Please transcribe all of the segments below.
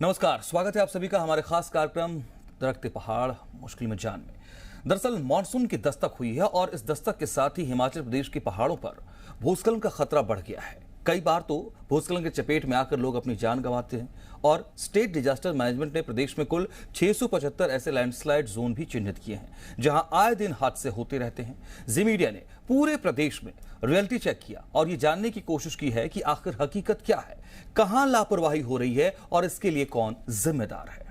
नमस्कार, स्वागत है आप सभी का हमारे खास कार्यक्रम दरख्त पहाड़ मुश्किल में जान में। दरअसल मानसून की दस्तक हुई है और इस दस्तक के साथ ही हिमाचल प्रदेश के पहाड़ों पर भूस्खलन का खतरा बढ़ गया है। कई बार तो भूस्खलन के चपेट में आकर लोग अपनी जान गंवाते हैं और स्टेट डिजास्टर मैनेजमेंट ने प्रदेश में कुल 675 ऐसे लैंडस्लाइड जोन भी चिन्हित किए हैं जहां आए दिन हादसे होते रहते हैं। जी मीडिया ने पूरे प्रदेश में रियलिटी चेक किया और ये जानने की कोशिश की है कि आखिर हकीकत क्या है, कहां लापरवाही हो रही है और इसके लिए कौन जिम्मेदार है।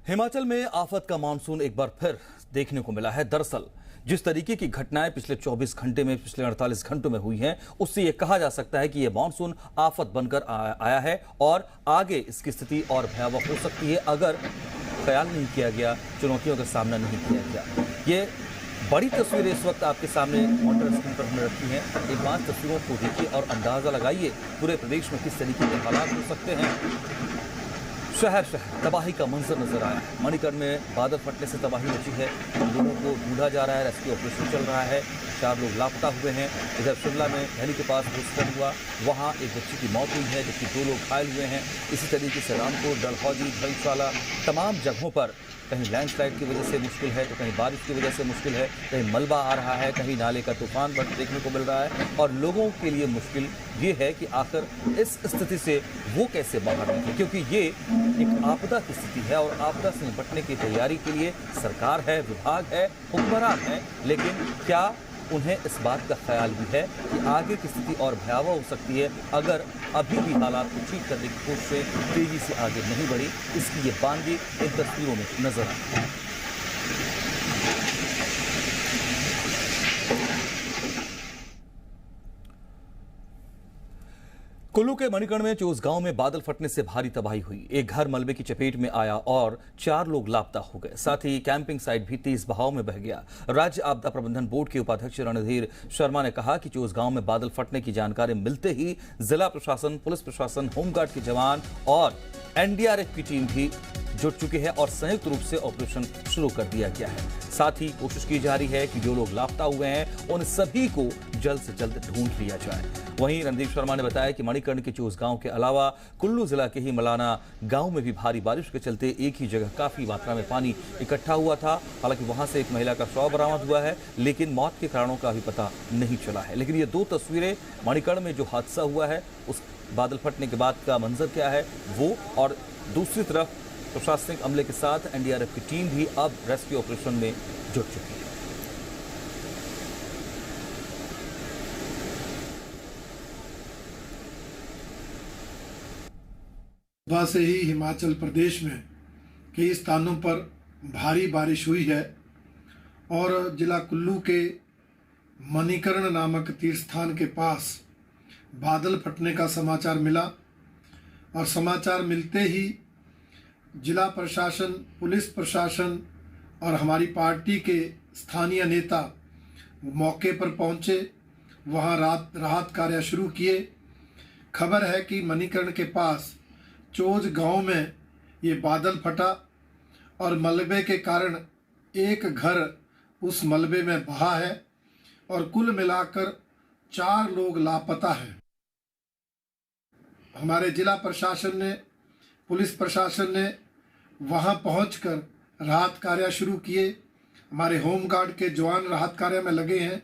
हिमाचल में आफत का मानसून एक बार फिर देखने को मिला है। दरअसल जिस तरीके की घटनाएं पिछले 24 घंटे में, पिछले 48 घंटों में हुई हैं, उससे यह कहा जा सकता है कि यह मानसून आफत बनकर आया है और आगे इसकी स्थिति और भयावह हो सकती है अगर ख्याल नहीं किया गया, चुनौतियों का सामना नहीं किया गया। ये बड़ी तस्वीरें इस वक्त आपके सामने मॉनिटर स्क्रीन पर हमने रखी हैं। एक बार तस्वीरों को देखिए और अंदाजा लगाइए पूरे प्रदेश में किस तरीके के हालात हो सकते हैं। शहर शहर तबाही का मंजर नजर आया है। मणिकर्ण में बादल फटने से तबाही मची है, लोगों को ढूंढा जा रहा है, रेस्क्यू ऑपरेशन चल रहा है। 4 लोग लापता हुए हैं। इधर शिमला में नहली के पास भूस्खलन हुआ, वहां एक बच्ची की मौत हुई है जबकि 2 लोग घायल हुए हैं। इसी तरीके से रामपुर, डलहौजी, धर्मशाला, तमाम जगहों पर कहीं लैंडस्लाइड की वजह से मुश्किल है तो कहीं बारिश की वजह से मुश्किल है, कहीं मलबा आ रहा है, कहीं नाले का तूफान देखने को मिल रहा है। और लोगों के लिए मुश्किल ये है कि आखिर इस स्थिति से वो कैसे बाहर निकले, क्योंकि ये एक आपदा की स्थिति है और आपदा से निपटने की तैयारी के लिए सरकार है, विभाग है, हुक्मरान है, लेकिन क्या उन्हें इस बात का ख्याल भी है कि आगे की स्थिति और भयावह हो सकती है अगर अभी भी हालात को ठीक करने की कोशिशें तेजी से आगे नहीं बढ़ी। इसकी ये बानगी इन तस्वीरों में नजर आती है। कुल्लू के मणिकर्ण में चोस गांव में बादल फटने से भारी तबाही हुई। एक घर मलबे की चपेट में आया और 4 लोग लापता हो गए। साथ ही कैंपिंग साइट भी तेज बहाव में बह गया। राज्य आपदा प्रबंधन बोर्ड के उपाध्यक्ष रणधीर शर्मा ने कहा कि चोस गांव में बादल फटने की जानकारी मिलते ही जिला प्रशासन, पुलिस प्रशासन, होमगार्ड के जवान और एनडीआरएफ की टीम भी जुट चुके हैं और संयुक्त रूप से ऑपरेशन शुरू कर दिया गया है। साथ ही कोशिश की जा रही है कि जो लोग लापता हुए हैं उन सभी को जल्द से जल्द ढूंढ लिया जाए। वहीं रणदीप शर्मा ने बताया कि मणिकर्ण के चोस गांव के अलावा कुल्लू जिला के ही मलाना गांव में भी भारी बारिश के चलते एक ही जगह काफी मात्रा में पानी इकट्ठा हुआ था। हालांकि वहां से एक महिला का शव बरामद हुआ है, लेकिन मौत के कारणों का अभी पता नहीं चला है। लेकिन ये 2 तस्वीरें मणिकर्ण में जो हादसा हुआ है उस बादल फटने के बाद का मंजर क्या है वो, और दूसरी तरफ प्रशासनिक अमले के साथ एनडीआरएफ की टीम भी अब रेस्क्यू ऑपरेशन में जुट चुकी है। सुबह से ही हिमाचल प्रदेश में कई स्थानों पर भारी बारिश हुई है और जिला कुल्लू के मणिकर्ण नामक तीर्थ स्थान के पास बादल फटने का समाचार मिला और समाचार मिलते ही जिला प्रशासन, पुलिस प्रशासन और हमारी पार्टी के स्थानीय नेता मौके पर पहुंचे, वहां राहत कार्य शुरू किए। खबर है कि मणिकर्ण के पास चोज गांव में ये बादल फटा और मलबे के कारण एक घर उस मलबे में बहा है और कुल मिलाकर 4 लोग लापता हैं। हमारे जिला प्रशासन ने, पुलिस प्रशासन ने वहां पहुंचकर राहत कार्य शुरू किए। हमारे होमगार्ड के जवान राहत कार्य में लगे हैं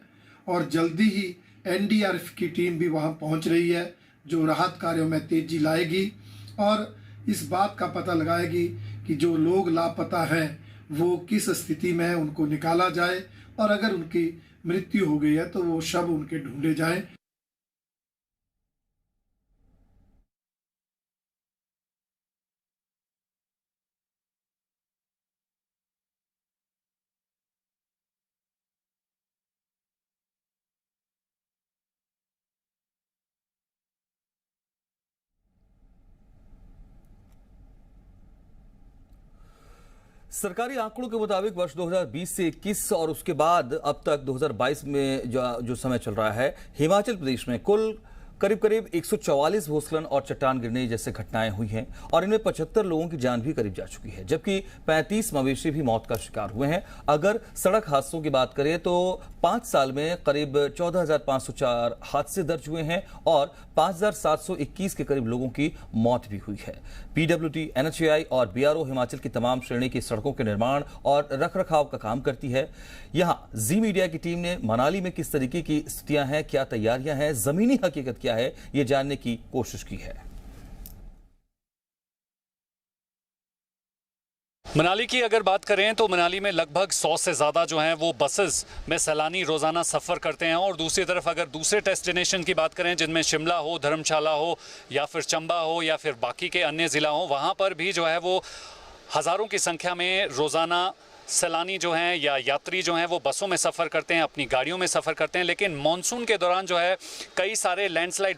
और जल्दी ही एनडीआरएफ की टीम भी वहां पहुंच रही है जो राहत कार्यों में तेजी लाएगी और इस बात का पता लगाएगी कि जो लोग लापता हैं वो किस स्थिति में है, उनको निकाला जाए और अगर उनकी मृत्यु हो गई है तो वो शव उनके ढूंढे जाएं। सरकारी आंकड़ों के मुताबिक वर्ष 2020 से 21 और उसके बाद अब तक 2022 में जो समय चल रहा है, हिमाचल प्रदेश में कुल करीब 144 भूस्खलन और चट्टान गिरने जैसे घटनाएं हुई हैं और इनमें 75 लोगों की जान भी करीब जा चुकी है, जबकि 35 मवेशी भी मौत का शिकार हुए हैं। अगर सड़क हादसों की बात करें तो 5 साल में करीब 14,504 हादसे दर्ज हुए हैं और 5,721 के करीब लोगों की मौत भी हुई है। PWD, NHAI और BRO हिमाचल की तमाम श्रेणी की सड़कों के निर्माण और रखरखाव का काम करती है। यहां जी मीडिया की टीम ने मनाली में किस तरीके की स्थितियां हैं, क्या तैयारियां हैं, जमीनी हकीकत क्या है, ये जानने की कोशिश की है। मनाली की अगर बात करें तो मनाली में लगभग 100 से ज़्यादा जो हैं वो बसेस में सैलानी रोज़ाना सफ़र करते हैं। और दूसरी तरफ अगर दूसरे डेस्टिनेशन की बात करें, जिनमें शिमला हो, धर्मशाला हो या फिर चंबा हो या फिर बाकी के अन्य ज़िला हो, वहाँ पर भी जो है वो हज़ारों की संख्या में रोज़ाना सैलानी जो हैं या यात्री जो हैं वो बसों में सफ़र करते हैं, अपनी गाड़ियों में सफ़र करते हैं। लेकिन मॉनसून के दौरान जो है कई सारे लैंडस्लाइड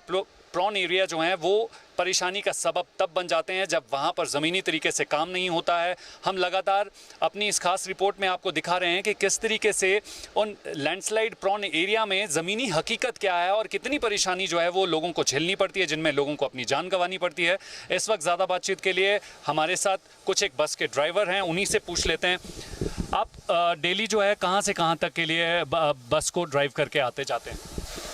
प्रॉन एरिया जो हैं वो परेशानी का सबब तब बन जाते हैं जब वहाँ पर ज़मीनी तरीके से काम नहीं होता है। हम लगातार अपनी इस खास रिपोर्ट में आपको दिखा रहे हैं कि किस तरीके से उन लैंडस्लाइड प्रॉन एरिया में ज़मीनी हकीकत क्या है और कितनी परेशानी जो है वो लोगों को झेलनी पड़ती है, जिनमें लोगों को अपनी जान गंवानी पड़ती है। इस वक्त ज़्यादा बातचीत के लिए हमारे साथ कुछ एक बस के ड्राइवर हैं, उन्हीं से पूछ लेते हैं। आप डेली जो है कहाँ से कहाँ तक के लिए बस को ड्राइव करके आते जाते हैं?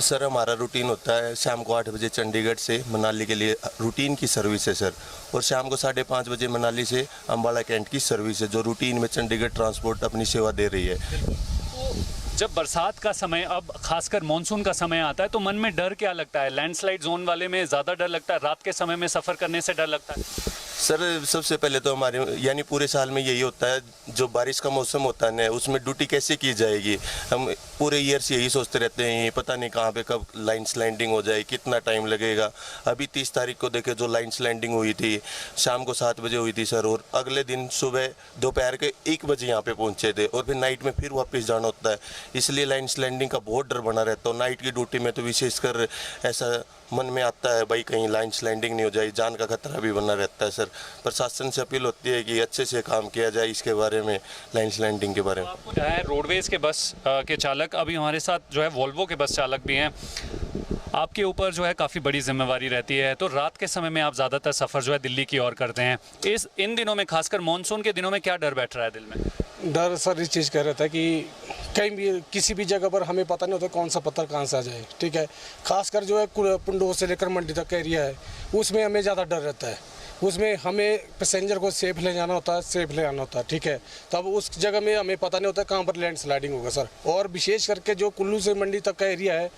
सर हमारा रूटीन होता है शाम को 8 बजे चंडीगढ़ से मनाली के लिए रूटीन की सर्विस है सर, और शाम को 5:30 बजे मनाली से अम्बाला कैंट की सर्विस है जो रूटीन में चंडीगढ़ ट्रांसपोर्ट अपनी सेवा दे रही है। तो जब बरसात का समय, अब खासकर मानसून का समय आता है, तो मन में डर क्या लगता है? लैंडस्लाइड जोन वाले में ज़्यादा डर लगता है, रात के समय में सफ़र करने से डर लगता है? सर सबसे पहले तो हमारे यानी पूरे साल में यही होता है, जो बारिश का मौसम होता है ना उसमें ड्यूटी कैसे की जाएगी, हम पूरे ईयर से यही सोचते रहते हैं, पता नहीं कहाँ पे कब लाइन स्लैंडिंग हो जाए, कितना टाइम लगेगा। अभी 30 तारीख को देखे जो लाइन स्लैंडिंग हुई थी शाम को 7 बजे हुई थी सर, और अगले दिन सुबह दोपहर के 1 बजे यहाँ पे पहुँचे थे और फिर नाइट में फिर वापस जाना होता है, इसलिए लाइन स्लैंडिंग का बहुत डर बना रहता है। नाइट की ड्यूटी में तो विशेषकर ऐसा मन में आता है भाई कहीं लाइन स्लैंडिंग नहीं हो जाए, जान का खतरा भी बना रहता है सर। प्रशासन से अपील होती है कि अच्छे से काम किया जाए इसके बारे में, लाइन स्लैंडिंग के बारे में। आपको है रोडवेज़ के बस के चालक, अभी हमारे साथ जो है वॉल्वो के बस चालक भी हैं, आपके ऊपर जो है काफ़ी बड़ी जिम्मेवारी रहती है। तो रात के समय में आप ज़्यादातर सफ़र जो है दिल्ली की ओर करते हैं, इन दिनों में खासकर मानसून के दिनों में क्या डर बैठ रहा है दिल में? डर सर इस चीज़ का रहता है कि कहीं भी किसी भी जगह पर हमें पता नहीं होता कौन सा पत्थर कहाँ से आ जाए, ठीक है। खासकर जो है पुंडोर से लेकर मंडी तक का एरिया है, उसमें हमें ज़्यादा डर रहता है। उसमें हमें पैसेंजर को सेफ ले जाना होता है, सेफ ले आना होता है, ठीक है। तब उस जगह में हमें पता नहीं होता कहाँ पर लैंड स्लाइडिंग होगा सर। और विशेष करके जो कुल्लू से मंडी तक का एरिया है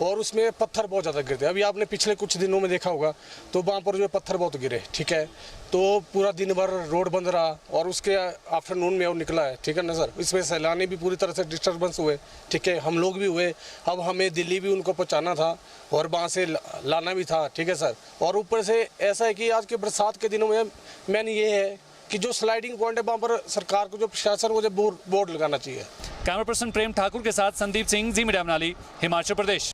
और उसमें पत्थर बहुत ज़्यादा गिरते हैं। अभी आपने पिछले कुछ दिनों में देखा होगा तो वहाँ पर जो पत्थर बहुत गिरे, ठीक है। तो पूरा दिन भर रोड बंद रहा और उसके आफ्टरनून में वो निकला है, ठीक है ना सर। इसमें सैलानी भी पूरी तरह से डिस्टर्बेंस हुए, ठीक है, हम लोग भी हुए। अब हमें दिल्ली भी उनको पहुँचाना था और वहाँ से लाना भी था, ठीक है सर। और ऊपर से ऐसा है कि आज के बरसात के दिनों में मैंने ये है कि जो स्लाइडिंग पॉइंट है वहाँ पर सरकार को, जो प्रशासन को, जो बोर्ड लगाना चाहिए। कैमरा पर्सन प्रेम ठाकुर के साथ संदीप सिंह, जी मीडिया मनाली, हिमाचल प्रदेश।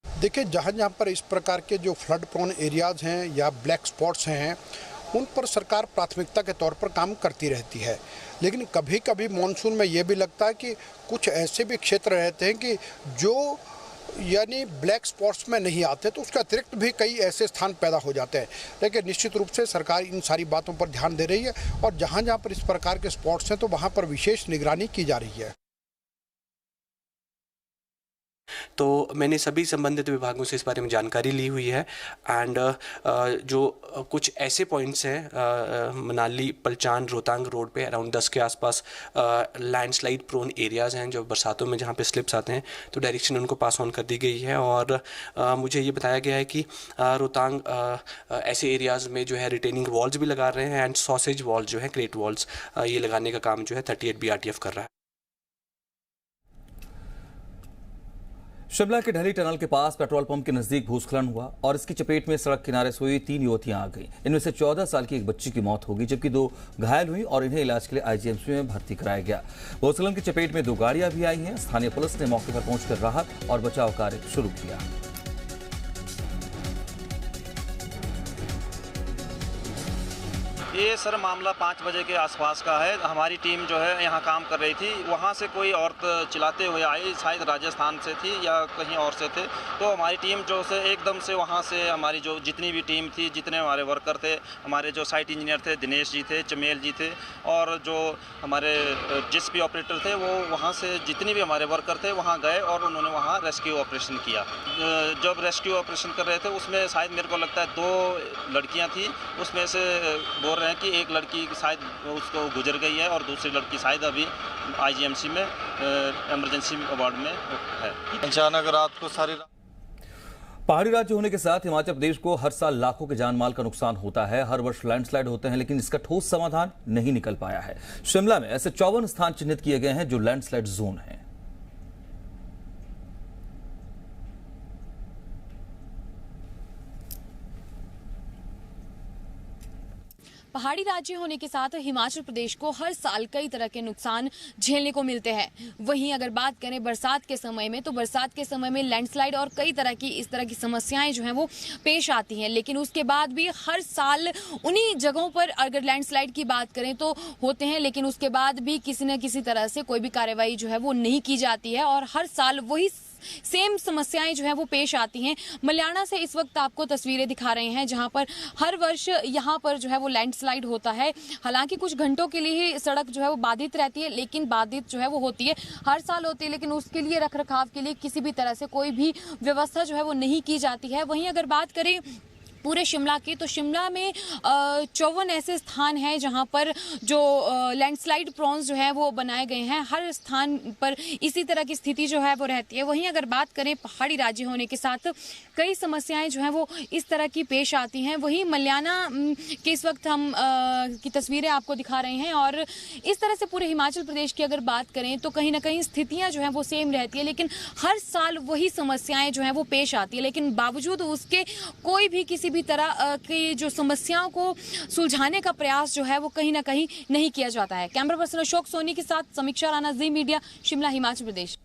देखिए जहाँ पर इस प्रकार के जो फ्लड प्रोन एरियाज़ हैं या ब्लैक स्पॉट्स हैं उन पर सरकार प्राथमिकता के तौर पर काम करती रहती है, लेकिन कभी कभी मानसून में ये भी लगता है कि कुछ ऐसे भी क्षेत्र रहते हैं कि जो यानी ब्लैक स्पॉट्स में नहीं आते, तो उसके अतिरिक्त भी कई ऐसे स्थान पैदा हो जाते हैं। लेकिन निश्चित रूप से सरकार इन सारी बातों पर ध्यान दे रही है और जहाँ जहाँ पर इस प्रकार के स्पॉट्स हैं तो वहाँ पर विशेष निगरानी की जा रही है। तो मैंने सभी संबंधित विभागों से इस बारे में जानकारी ली हुई है एंड जो कुछ ऐसे पॉइंट्स हैं मनाली पलचान रोहतांग रोड पे अराउंड 10 के आसपास लैंडस्लाइड प्रोन एरियाज़ हैं जो बरसातों में जहाँ पे स्लिप्स आते हैं, तो डायरेक्शन उनको पास ऑन कर दी गई है। और मुझे ये बताया गया है कि रोहतांग ऐसे एरियाज़ में जो है रिटेनिंग वॉल्स भी लगा रहे हैं एंड सॉसेज वॉल्स जो है क्रेट वॉल्स ये लगाने का काम जो है 38 BRTF कर रहा है। शिमला के ढली टनल के पास पेट्रोल पंप के नजदीक भूस्खलन हुआ और इसकी चपेट में सड़क किनारे सोई 3 युवतियां आ गईं। इनमें से 14 साल की एक बच्ची की मौत हो गई, जबकि 2 घायल हुई और इन्हें इलाज के लिए IGMC में भर्ती कराया गया। भूस्खलन की चपेट में 2 गाड़ियां भी आई हैं। स्थानीय पुलिस ने मौके पर पहुंचकर राहत और बचाव कार्य शुरू किया। ये सर मामला 5 बजे के आसपास का है। हमारी टीम जो है यहाँ काम कर रही थी, वहाँ से कोई औरत चिल्लाते हुए आई, शायद राजस्थान से थी या कहीं और से थे। तो हमारी टीम जो से एकदम से वहाँ से हमारी जो जितनी भी टीम थी, जितने हमारे वर्कर थे, हमारे जो साइट इंजीनियर थे, दिनेश जी थे, चमेल जी थे, और जो हमारे जेसीबी ऑपरेटर थे, वो वहाँ से जितने भी हमारे वर्कर थे वहाँ गए और उन्होंने वहाँ रेस्क्यू ऑपरेशन किया। जब रेस्क्यू ऑपरेशन कर रहे थे उसमें शायद मेरे को लगता है 2 लड़कियाँ थी, उसमें से बोल रहे हैं कि एक लड़की शायद उसको गुजर गई है और दूसरी लड़की शायद अभी आईजीएमसी में इमरजेंसी वार्ड में है। अचानक रात को सारी पहाड़ी राज्य होने के साथ हिमाचल प्रदेश को हर साल लाखों के जान माल का नुकसान होता है। हर वर्ष लैंडस्लाइड होते हैं, लेकिन इसका ठोस समाधान नहीं निकल पाया है। शिमला में ऐसे 54 स्थान चिन्हित किए गए हैं जो लैंडस्लाइड जोन हैं। पहाड़ी राज्य होने के साथ हिमाचल प्रदेश को हर साल कई तरह के नुकसान झेलने को मिलते हैं। वहीं अगर बात करें बरसात के समय में, तो बरसात के समय में लैंडस्लाइड और कई तरह की इस तरह की समस्याएं जो हैं वो पेश आती हैं। लेकिन उसके बाद भी हर साल उन्हीं जगहों पर अगर लैंडस्लाइड की बात करें तो होते हैं, लेकिन उसके बाद भी किसी न किसी तरह से कोई भी कार्रवाई जो है वो नहीं की जाती है और हर साल वही सेम समस्याएं जो है वो पेश आती हैं। मल्याणा से इस वक्त आपको तस्वीरें दिखा रहे हैं जहां पर हर वर्ष यहां पर जो है वो लैंडस्लाइड होता है। हालांकि कुछ घंटों के लिए ही सड़क जो है वो बाधित रहती है, लेकिन बाधित जो है वो होती है, हर साल होती है, लेकिन उसके लिए रखरखाव के लिए किसी भी तरह से कोई भी व्यवस्था जो है वो नहीं की जाती है। वहीं अगर बात करें पूरे शिमला की, तो शिमला में 54 ऐसे स्थान हैं जहां पर जो लैंडस्लाइड प्रोन्स जो है वो बनाए गए हैं। हर स्थान पर इसी तरह की स्थिति जो है वो रहती है। वहीं अगर बात करें पहाड़ी राज्य होने के साथ कई समस्याएं जो हैं वो इस तरह की पेश आती हैं। वहीं मल्याना के इस वक्त हम की तस्वीरें आपको दिखा रहे हैं और इस तरह से पूरे हिमाचल प्रदेश की अगर बात करें तो कहीं ना कहीं स्थितियां जो हैं वो सेम रहती है, लेकिन हर साल वही समस्याएं जो हैं वो पेश आती है। लेकिन बावजूद उसके कोई भी किसी भी तरह की जो समस्याओं को सुलझाने का प्रयास जो है वो कहीं ना कहीं नहीं किया जाता है। कैमरा पर्सन अशोक सोनी के साथ समीक्षा राणा, जी मीडिया, शिमला, हिमाचल प्रदेश।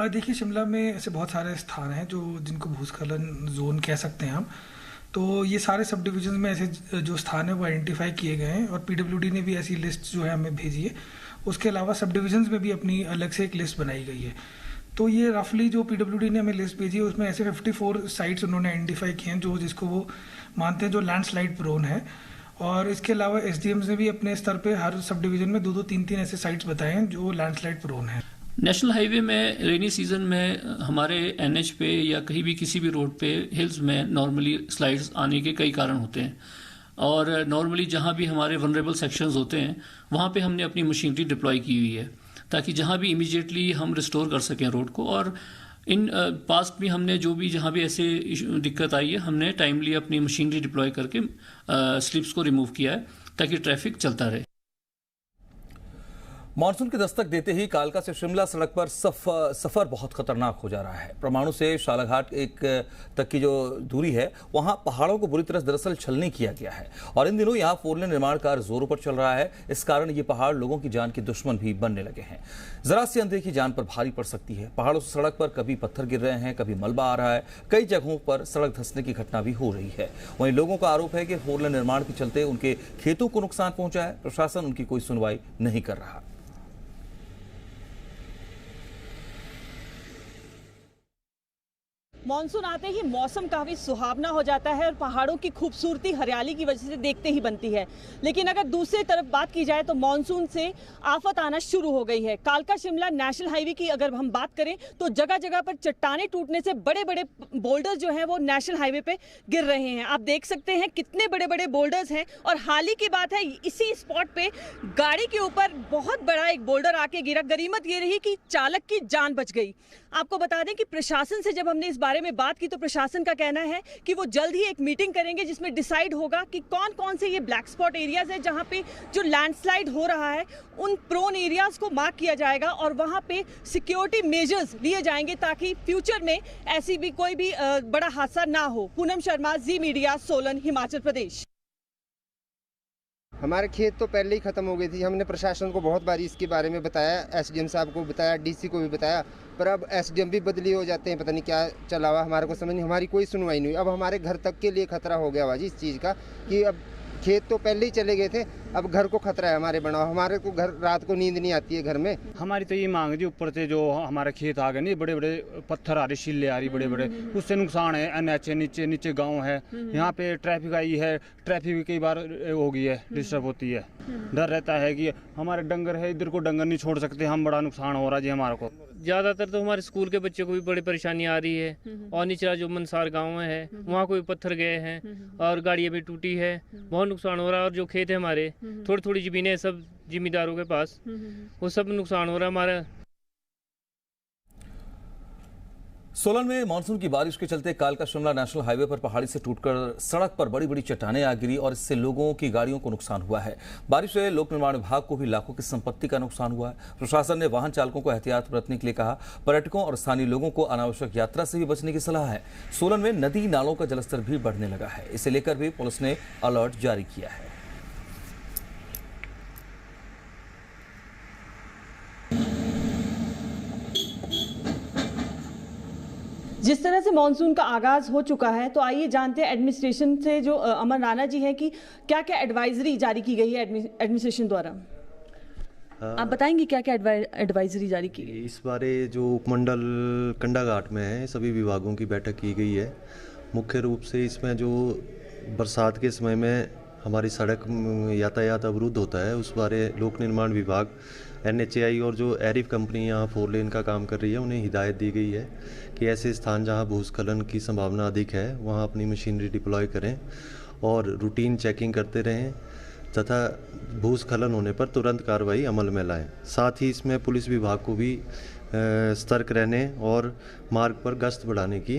देखिए, शिमला में ऐसे बहुत सारे स्थान हैं जो जिनको भूस्खलन जोन कह सकते हैं हम। तो ये सारे सब डिविजन में ऐसे जो स्थान है वो आइडेंटिफाई किए गए हैं और पीडब्ल्यूडी ने भी ऐसी लिस्ट जो है हमें भेजी है। उसके अलावा सब डिविजन में भी अपनी अलग से एक लिस्ट बनाई गई है। तो ये रफली जो पीडब्ल्यूडी ने हमें लिस्ट भेजी है उसमें ऐसे 54 साइट्स उन्होंने आइडेंटिफाई किए हैं जो जिसको वो मानते हैं जो लैंडस्लाइड प्रोन है। और इसके अलावा एसडीएम्स ने भी अपने स्तर पे हर सब डिवीजन में 2-2, 3-3 ऐसे साइट्स बताए हैं जो लैंडस्लाइड प्रोन है। नेशनल हाईवे में रेनी सीजन में हमारे एनएच पे या कहीं भी किसी भी रोड पे हिल्स में नॉर्मली स्लाइड्स आने के कई कारण होते हैं और नॉर्मली जहाँ भी हमारे वनरेबल सेक्शंस होते हैं वहाँ पे हमने अपनी मशीनरी डिप्लॉय की हुई है ताकि जहाँ भी इमीडिएटली हम रिस्टोर कर सकें रोड को। और इन पास्ट भी हमने जो भी जहाँ भी ऐसे दिक्कत आई है हमने टाइमली अपनी मशीनरी डिप्लॉय करके स्लिप्स को रिमूव किया है ताकि ट्रैफिक चलता रहे। मानसून की दस्तक देते ही कालका से शिमला सड़क पर सफर बहुत खतरनाक हो जा रहा है। परमाणु से शालाघाट एक तक की जो दूरी है वहां पहाड़ों को बुरी तरह दरअसल छलनी किया गया है और इन दिनों यहां 4 लेन निर्माण कार्य जोरों पर चल रहा है। इस कारण ये पहाड़ लोगों की जान के दुश्मन भी बनने लगे हैं। जरा सी अनदेखी जान पर भारी पड़ सकती है। पहाड़ों से सड़क पर कभी पत्थर गिर रहे हैं, कभी मलबा आ रहा है, कई जगहों पर सड़क धंसने की घटना भी हो रही है। वहीं लोगों का आरोप है कि 4 लेन निर्माण के चलते उनके खेतों को नुकसान पहुंचा है। प्रशासन उनकी कोई सुनवाई नहीं कर रहा। मॉनसून आते ही मौसम काफ़ी सुहावना हो जाता है और पहाड़ों की खूबसूरती हरियाली की वजह से देखते ही बनती है। लेकिन अगर दूसरी तरफ बात की जाए तो मॉनसून से आफत आना शुरू हो गई है। कालका शिमला नेशनल हाईवे की अगर हम बात करें तो जगह जगह पर चट्टानें टूटने से बड़े बड़े बोल्डर्स जो हैं वो नेशनल हाईवे पे गिर रहे हैं। आप देख सकते हैं कितने बड़े बड़े बोल्डर्स हैं और हाल ही की बात है इसी स्पॉट पे गाड़ी के ऊपर बहुत बड़ा एक बोल्डर आके गिरा। गनीमत ये रही कि चालक की जान बच गई। आपको बता दें कि प्रशासन से जब हमने इस बारे में बात की तो प्रशासन का कहना है कि वो जल्द ही एक मीटिंग करेंगे जिसमें डिसाइड होगा कि कौन कौन से ये ब्लैक स्पॉट एरियाज है जहां पे जो लैंडस्लाइड हो रहा है उन प्रोन एरियाज को मार्क किया जाएगा और वहां पे सिक्योरिटी मेजर्स लिए जाएंगे ताकि फ्यूचर में ऐसी भी कोई भी बड़ा हादसा ना हो। पूनम शर्मा, जी मीडिया, सोलन, हिमाचल प्रदेश। हमारे खेत तो पहले ही ख़त्म हो गई थी। हमने प्रशासन को बहुत बार इसके बारे में बताया, एसडीएम साहब को बताया, डीसी को भी बताया, पर अब एसडीएम भी बदली हो जाते हैं, पता नहीं क्या चला हुआ, हमारे को समझ नहीं, हमारी कोई सुनवाई नहीं हुई। अब हमारे घर तक के लिए खतरा हो गया हुआ जी इस चीज़ का कि अब खेत तो पहले ही चले गए थे, अब घर को खतरा है हमारे बनाओ, हमारे को घर रात को नींद नहीं आती है घर में। हमारी तो ये मांग जी, ऊपर से जो हमारे खेत आ गए नहीं, बड़े बड़े पत्थर आ रहे, शिले आ रही बड़े बड़े, उससे नुकसान है। एनएच नीचे नीचे गांव है, यहाँ पे ट्रैफिक आई है, ट्रैफिक भी कई बार हो गई है, डिस्टर्ब होती है। डर रहता है कि हमारे डंगर है, इधर को डंगर नहीं छोड़ सकते हम, बड़ा नुकसान हो रहा है जी हमारे को। ज़्यादातर तो हमारे स्कूल के बच्चों को भी बड़ी परेशानी आ रही है, और निचला जो मनसार गांव है वहाँ कोई पत्थर गए हैं और गाड़ियाँ भी टूटी है, बहुत नुकसान हो रहा है। और जो खेत है हमारे, थोड़ी थोड़ी ज़मीनें सब जिम्मेदारों के पास, वो सब नुकसान हो रहा है हमारा। सोलन में मानसून की बारिश के चलते कालका शिमला नेशनल हाईवे पर पहाड़ी से टूटकर सड़क पर बड़ी बड़ी चट्टानें आ गिरी और इससे लोगों की गाड़ियों को नुकसान हुआ है। बारिश से लोक निर्माण विभाग को भी लाखों की संपत्ति का नुकसान हुआ है। प्रशासन ने वाहन चालकों को एहतियात बरतने के लिए कहा। पर्यटकों और स्थानीय लोगों को अनावश्यक यात्रा से भी बचने की सलाह है। सोलन में नदी नालों का जलस्तर भी बढ़ने लगा है, इसे लेकर भी पुलिस ने अलर्ट जारी किया है। जिस तरह से मानसून का आगाज हो चुका है, तो आइए जानते हैं एडमिनिस्ट्रेशन से जो अमर राणा जी हैं कि क्या क्या एडवाइजरी जारी की गई है एडमिनिस्ट्रेशन द्वारा। आप बताएंगे क्या क्या एडवाइजरी जारी की गई? इस बारे जो उपमंडल कंडाघाट में है, सभी विभागों की बैठक की गई है। मुख्य रूप से इसमें जो बरसात के समय में हमारी सड़क यातायात अवरुद्ध होता है, उस बारे लोक निर्माण विभाग, NHAI और जो एरिफ कंपनी यहाँ 4 लेन का काम कर रही है, उन्हें हिदायत दी गई है कि ऐसे स्थान जहाँ भूस्खलन की संभावना अधिक है वहाँ अपनी मशीनरी डिप्लॉय करें और रूटीन चेकिंग करते रहें तथा भूस्खलन होने पर तुरंत कार्रवाई अमल में लाएं। साथ ही इसमें पुलिस विभाग को भी सतर्क रहने और मार्ग पर गश्त बढ़ाने की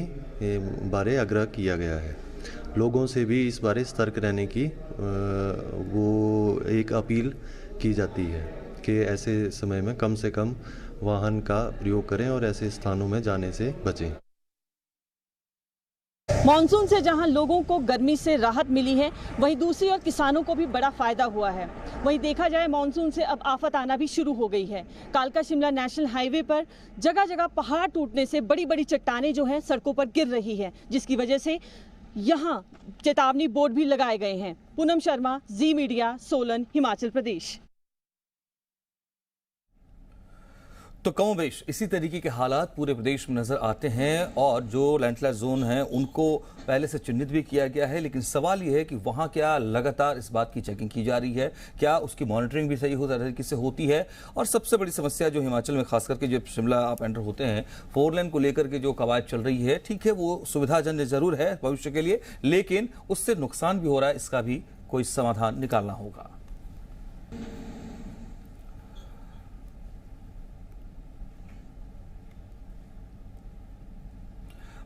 बारे आग्रह किया गया है। लोगों से भी इस बारे सतर्क रहने की वो एक अपील की जाती है कि ऐसे समय में कम से कम वाहन का प्रयोग करें और ऐसे स्थानों में जाने से बचें। मानसून से जहां लोगों को गर्मी से राहत मिली है, वहीं दूसरी ओर किसानों को भी बड़ा फायदा हुआ है। वहीं देखा जाए मानसून से अब आफत आना भी शुरू हो गई है। कालका शिमला नेशनल हाईवे पर जगह जगह पहाड़ टूटने से बड़ी बड़ी चट्टानें जो हैं सड़कों पर गिर रही है, जिसकी वजह से यहां चेतावनी बोर्ड भी लगाए गए हैं। पूनम शर्मा, जी मीडिया, सोलन, हिमाचल प्रदेश। तो कमोबेश इसी तरीके के हालात पूरे प्रदेश में नजर आते हैं और जो लैंडस्लाइड जोन हैं उनको पहले से चिन्हित भी किया गया है, लेकिन सवाल यह है कि वहां क्या लगातार इस बात की चेकिंग की जा रही है, क्या उसकी मॉनिटरिंग भी सही तरीके से होती है। और सबसे बड़ी समस्या जो हिमाचल में खास करके जब शिमला आप एंटर होते हैं, 4 लेन को लेकर के जो कवायद चल रही है, ठीक है वो सुविधाजन्य जरूर है भविष्य के लिए, लेकिन उससे नुकसान भी हो रहा है, इसका भी कोई समाधान निकालना होगा।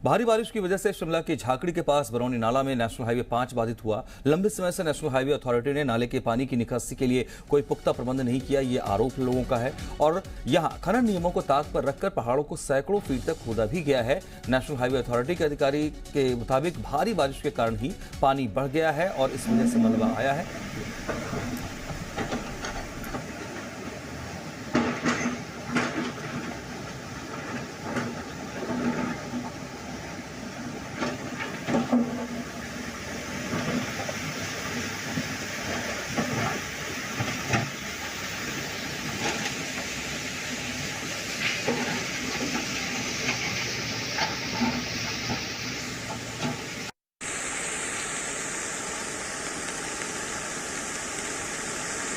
भारी बारिश की वजह से शिमला के झाकड़ी के पास बरौनी नाला में नेशनल हाईवे 5 बाधित हुआ। लंबे समय से नेशनल हाईवे अथॉरिटी ने नाले के पानी की निकासी के लिए कोई पुख्ता प्रबंध नहीं किया, ये आरोप लोगों का है। और यहां खनन नियमों को ताक पर रखकर पहाड़ों को सैकड़ों फीट तक खोदा भी गया है। नेशनल हाईवे अथॉरिटी के अधिकारी के मुताबिक भारी बारिश के कारण ही पानी बढ़ गया है और इस वजह से मलबा आया है।